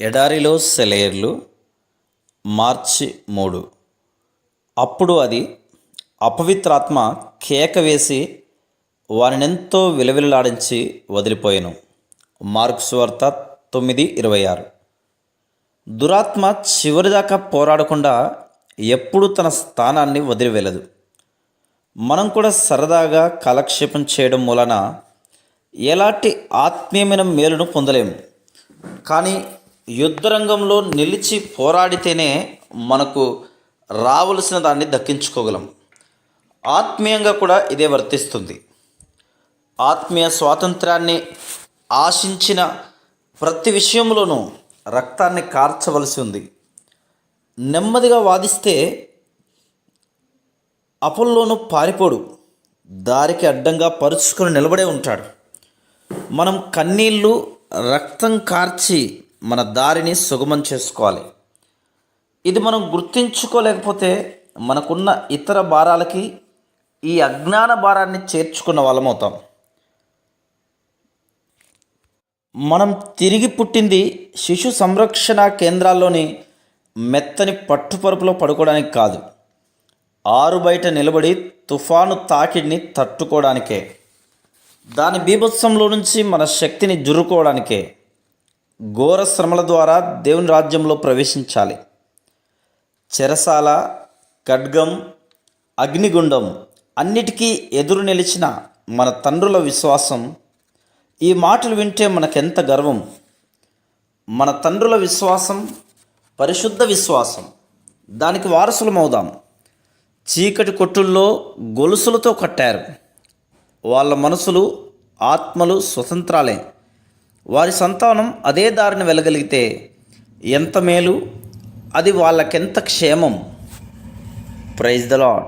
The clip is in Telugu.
ఎడారిలో సెలయేర్లు మార్చి 3. అప్పుడు అది అపవిత్రాత్మ కేక వేసి వారినెంతో విలవిలలాడించి వదిలిపోయెను. మార్కు సువార్త 9:26. దురాత్మ చివరిదాకా పోరాడకుండా ఎప్పుడూ తన స్థానాన్ని వదిలి వెళ్ళదు. మనం కూడా సరదాగా కాలక్షేపం చేయడం మూలన ఎలాంటి ఆత్మీయమైన మేలును పొందలేము. కానీ యుద్ధరంగంలో నిలిచి పోరాడితేనే మనకు రావలసిన దాన్ని దక్కించుకోగలం. ఆత్మీయంగా కూడా ఇదే వర్తిస్తుంది. ఆత్మీయ స్వాతంత్రాన్ని ఆశించిన ప్రతి విషయంలోనూ రక్తాన్ని కార్చవలసి ఉంది. నెమ్మదిగా వాదిస్తే అపోల్లోను పారిపోడు, దారికి అడ్డంగా పరుచుకొని నిలబడే ఉంటాడు. మనం కన్నీళ్ళు రక్తం కార్చి మన దారిని సుగమం చేసుకోవాలి. ఇది మనం గుర్తించుకోలేకపోతే మనకున్న ఇతర భారాలకి ఈ అజ్ఞాన భారాన్ని చేర్చుకున్న వాళ్ళమవుతాం. మనం తిరిగి పుట్టింది శిశు సంరక్షణ కేంద్రాల్లోని మెత్తని పట్టుపరుపులో పడుకోవడానికి కాదు, ఆరు బయట నిలబడి తుఫాను తాకిడిని తట్టుకోవడానికే. దాని బీభత్సంలో నుంచి మన శక్తిని జుర్రుకోవడానికే. ఘోర శ్రమల ద్వారా దేవుని రాజ్యంలో ప్రవేశించాలి. చెరసాల, ఖడ్గం, అగ్నిగుండం అన్నిటికీ ఎదురు నిలిచిన మన తండ్రుల విశ్వాసం. ఈ మాటలు వింటే మనకెంత గర్వం. మన తండ్రుల విశ్వాసం పరిశుద్ధ విశ్వాసం. దానికి వారసులమవుదాం. చీకటి కొట్టుల్లో గొలుసులతో కట్టారు. వాళ్ళ మనసులు, ఆత్మలు స్వతంత్రాలే. వారి సంతానం అదే దారిని వెళ్ళగలిగితే ఎంత మేలు, అది వాళ్ళకెంత క్షేమం. Praise the lord.